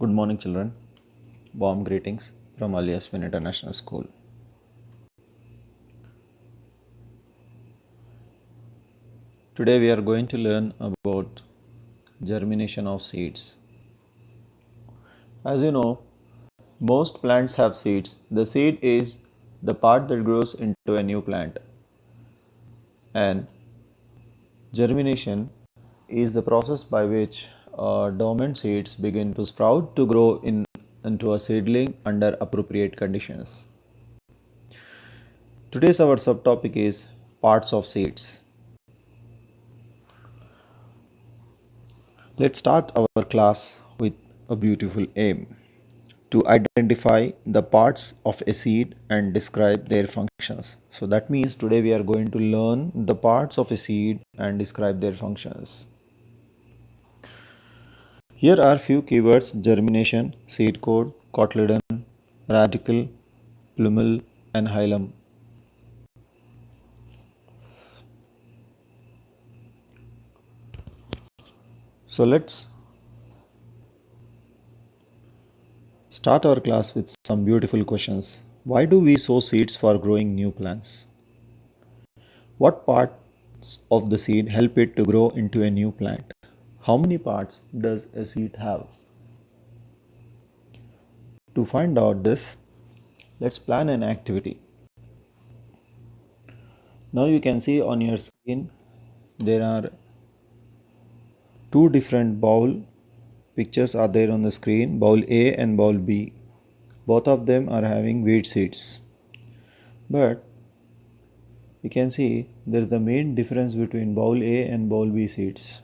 Good morning, children. Warm greetings from Ali Yasmin International School. Today we are going to learn about germination of seeds. As you know, most plants have seeds. The seed is the part that grows into a new plant. And germination is the process by which dormant seeds begin to sprout to grow into a seedling under appropriate conditions. Today's our subtopic is parts of seeds. Let's start our class with a beautiful aim to identify the parts of a seed and describe their functions. So that means today we are going to learn the parts of a seed and describe their functions. Here are few keywords: germination, seed coat, cotyledon, radicle, plumule, and hilum. So let's start our class with some beautiful questions. Why do we sow seeds for growing new plants? What parts of the seed help it to grow into a new plant? How many parts does a seed have? To find out this, let's plan an activity. Now you can see on your screen there are two different bowl pictures are there on the screen, bowl A and bowl B. Both of them are having wheat seeds. But you can see there is a main difference between bowl A and bowl B seeds.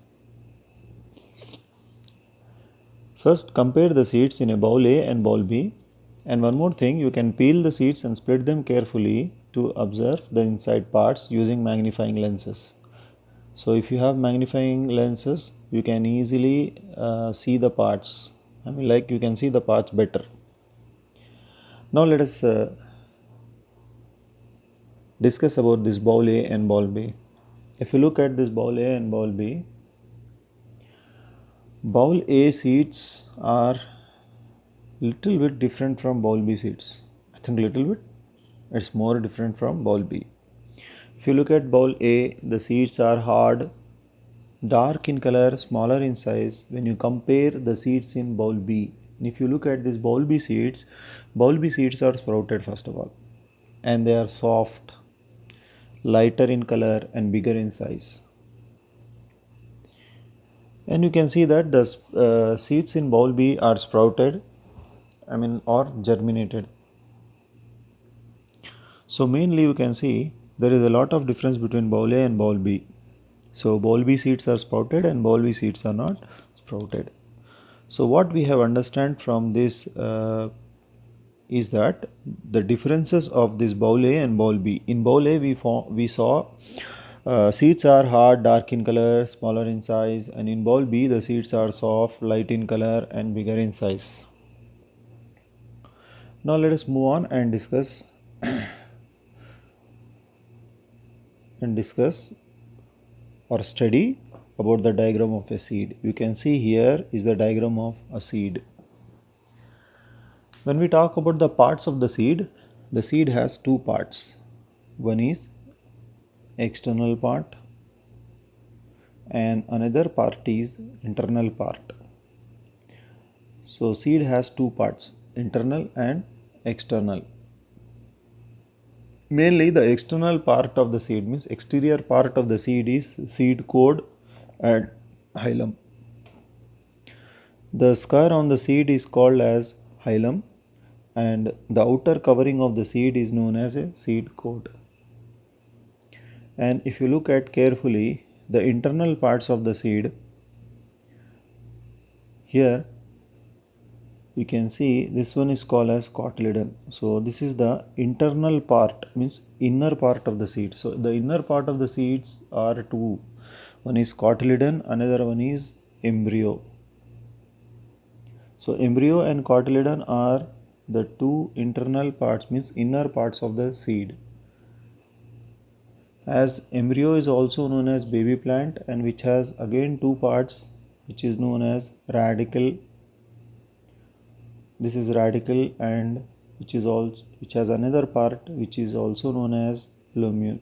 First, compare the seeds in a bowl A and bowl B. And one more thing, you can peel the seeds and split them carefully to observe the inside parts using magnifying lenses. So if you have magnifying lenses, you can easily see the parts. You can see the parts better. Now let us discuss about this bowl A and bowl B. If you look at this bowl A and bowl B, bowl A seeds are little bit different from bowl B seeds. I think little bit. It's more different from bowl B. If you look at bowl A, the seeds are hard, dark in color, smaller in size when you compare the seeds in bowl B. And if you look at this bowl B seeds are sprouted first of all, and they are soft, lighter in color and bigger in size. And you can see that the seeds in bowl B are sprouted, or germinated. So mainly you can see there is a lot of difference between bowl A and bowl B. So bowl B seeds are sprouted and bowl B seeds are not sprouted. So what we have understand from this is that the differences of this bowl A and bowl B. In bowl A we saw seeds are hard, dark in color, smaller in size, and in bowl B the seeds are soft, light in color and bigger in size. Now let us move on and discuss or study about the diagram of a seed. You can see here is the diagram of a seed. When we talk about the parts of the seed has two parts. One is external part and another part is internal part. So seed has two parts, internal and external. Mainly the external part of the seed means exterior part of the seed is seed coat and hilum. The scare on the seed is called as hilum and the outer covering of the seed is known as a seed coat. And if you look at carefully the internal parts of the seed, here you can see this one is called as cotyledon. So this is the internal part, means inner part of the seed. So the inner part of the seeds are two. One is cotyledon, another one is embryo. So embryo and cotyledon are the two internal parts, means inner parts of the seed. As embryo is also known as baby plant and which has again two parts, which is known as radicle this is radicle, and which has another part which is also known as plumule.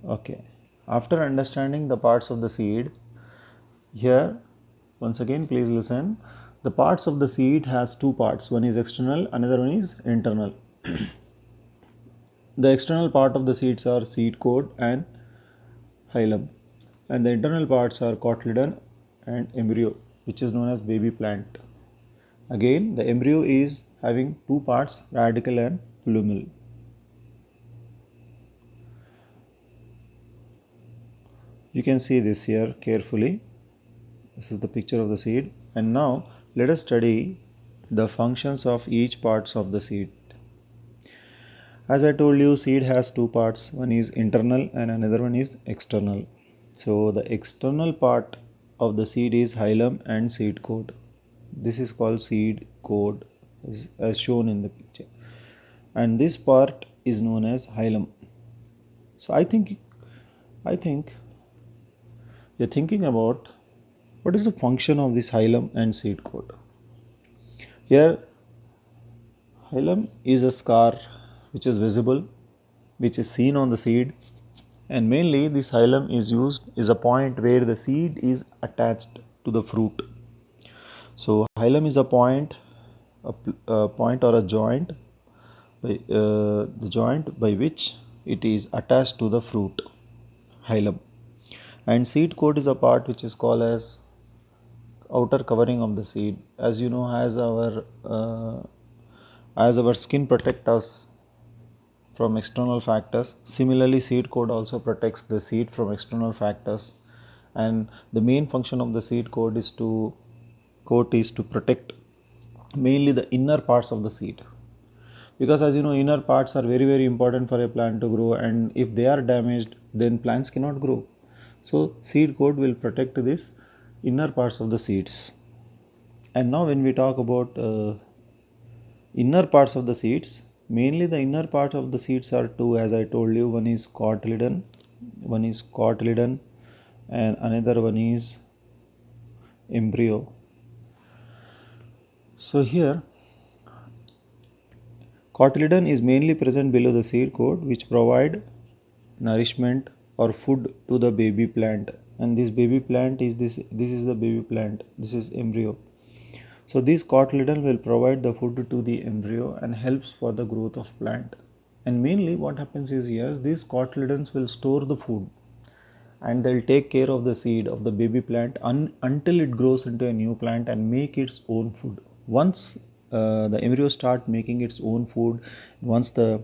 Okay, after understanding the parts of the seed, here once again please listen. The parts of the seed has two parts, one is external, another one is internal. The external part of the seeds are seed coat and hilum, and the internal parts are cotyledon and embryo, which is known as baby plant. Again, the embryo is having two parts, radicle and plumule. You can see this here carefully. This is the picture of the seed. And now let us study the functions of each parts of the seed. As I told you, seed has two parts. One is internal and another one is external. So the external part of the seed is hilum and seed coat. This is called seed coat as shown in the picture. And this part is known as hilum. So I think you're thinking about what is the function of this hilum and seed coat. Here, hilum is a scar which is visible, which is seen on the seed, and mainly this hilum is a point where the seed is attached to the fruit. So hilum is a point or a joint the joint by which it is attached to the fruit, hilum. And seed coat is a part which is called as outer covering of the seed. As you know, as our skin protects us from external factors, similarly seed coat also protects the seed from external factors. And the main function of the seed coat is to protect mainly the inner parts of the seed, because as you know, inner parts are very important for a plant to grow, and if they are damaged, then plants cannot grow. So seed coat will protect this inner parts of the seeds. And now when we talk about inner parts of the seeds, mainly the inner parts of the seeds are two, as I told you. One is cotyledon and another one is embryo. So here cotyledon is mainly present below the seed coat, which provide nourishment or food to the baby plant. And this baby plant is this is the baby plant, this is embryo. So this cotyledon will provide the food to the embryo and helps for the growth of plant. And mainly what happens is here, these cotyledons will store the food and they'll take care of the seed of the baby plant until it grows into a new plant and make its own food. Once the embryo start making its own food, once the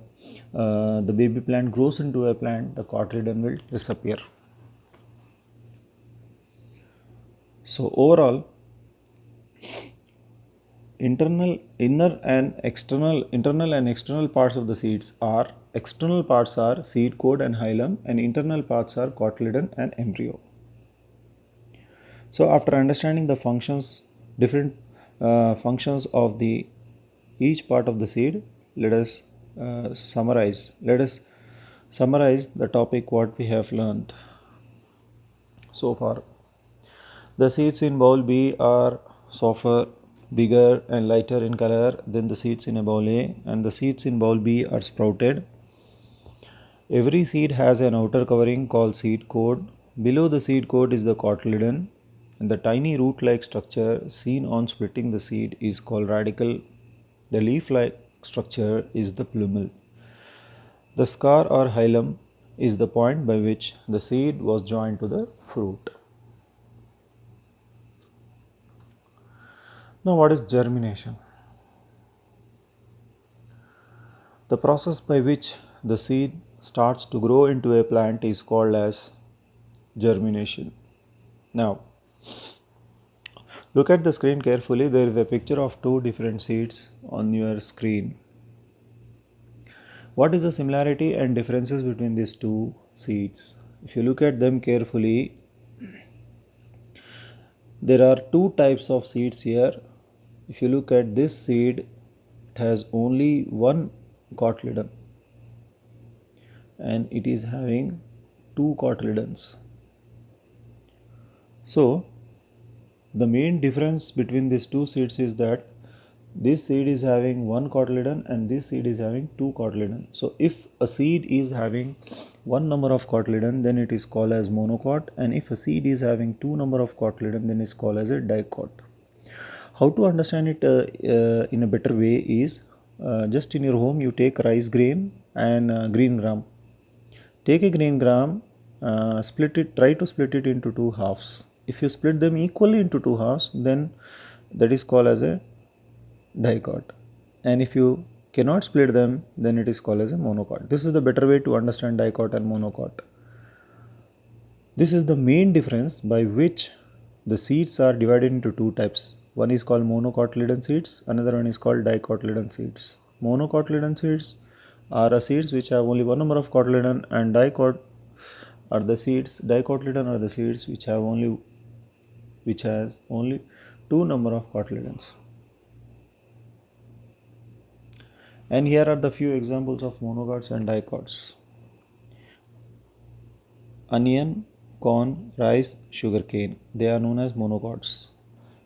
baby plant grows into a plant, the cotyledon will disappear. So overall, internal and external parts of the seeds are, external parts are seed coat and hilum, and internal parts are cotyledon and embryo. So after understanding the different functions of the each part of the seed, let us summarize the topic what we have learned so far. The seeds in bowl B are softer, bigger and lighter in color than the seeds in a bowl A, and the seeds in bowl B are sprouted. Every seed has an outer covering called seed coat. Below the seed coat is the cotyledon, and the tiny root-like structure seen on splitting the seed is called radicle. The leaf-like structure is the plumule. The scar or hilum is the point by which the seed was joined to the fruit. Now, what is germination? The process by which the seed starts to grow into a plant is called as germination. Now, look at the screen carefully. There is a picture of two different seeds on your screen. What is the similarity and differences between these two seeds? If you look at them carefully, there are two types of seeds here. If you look at this seed, it has only one cotyledon and it is having two cotyledons. So The main difference between these two seeds is that this seed is having one cotyledon and this seed is having two cotyledon. So if a seed is having one number of cotyledon, then it is called as monocot, and if a seed is having two number of cotyledon, then it's called as a dicot. How to understand it in a better way is, just in your home you take rice grain and green gram. Take a green gram, try to split it into two halves. If you split them equally into two halves, then that is called as a dicot, and if you cannot split them, then it is called as a monocot. This is the better way to understand dicot and monocot. This is the main difference by which the seeds are divided into two types. One is called monocotyledon seeds, another one is called dicotyledon seeds. Monocotyledon seeds are seeds which have only one number of cotyledon, and dicotyledon are the seeds which has only two number of cotyledons. And here are the few examples of monocots and dicots. Onion, corn, rice, sugarcane, they are known as monocots.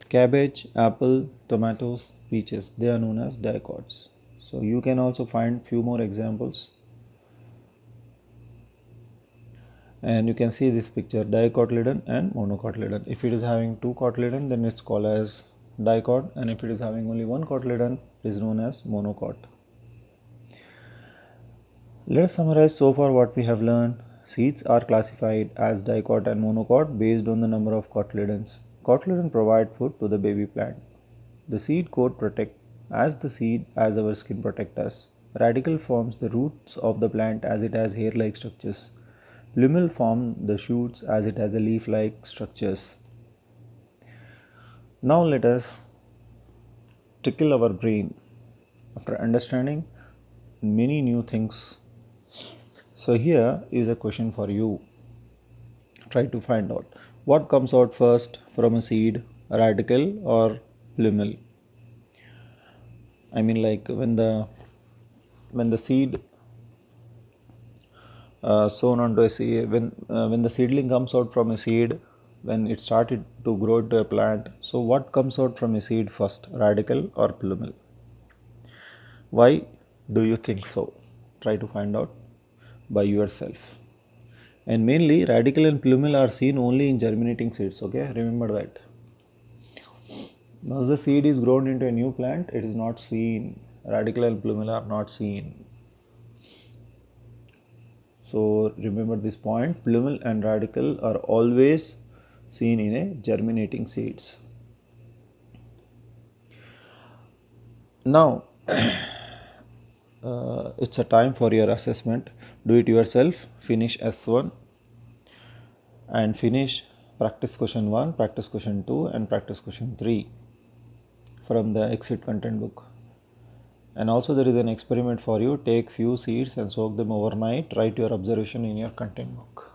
Cabbage, apple, tomatoes, peaches, they are known as dicots. So you can also find few more examples. And you can see this picture, dicotyledon and monocotyledon. If it is having two cotyledon, then it's called as dicot, and if it is having only one cotyledon, it is known as monocot. Let us summarize so far what we have learned. Seeds are classified as dicot and monocot based on the number of cotyledons. Cotyledon provide food to the baby plant. The seed coat protect as our skin protect us. Radicle forms the roots of the plant as it has hair-like structures. Plumule form the shoots as it has a leaf-like structures. Now let us tickle our brain after understanding many new things. So here is a question for you. Try to find out what comes out first from a seed, radicle or plumule. I mean, like when the seed sown onto a seed, when the seedling comes out from a seed, when it started to grow into a plant, so what comes out from a seed first, radicle or plumule? Why do you think so? Try to find out by yourself. And mainly radicle and plumule are seen only in germinating seeds. Okay, remember that. Once the seed is grown into a new plant, it is not seen. Radicle and plumule are not seen. So remember this point, plumule and radicle are always seen in a germinating seeds. Now it's a time for your assessment. Do it yourself. Finish S1 and finish practice question 1, practice question 2 and practice question 3 from the exit content book. And also there is an experiment for you. Take few seeds and soak them overnight. Write your observation in your content book.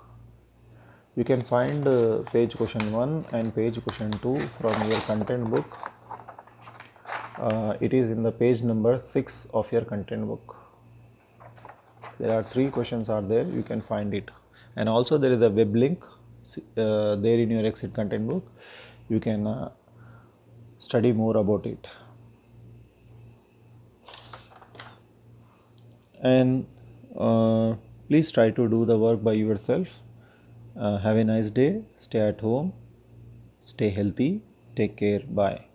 You can find page question 1 and page question 2 from your content book. It is in the page number 6 of your content book. There are 3 questions are there. You can find it. And also there is a web link there in your exit content book. You can study more about it. And please try to do the work by yourself. Have a nice day. Stay at home. Stay healthy. Take care. Bye.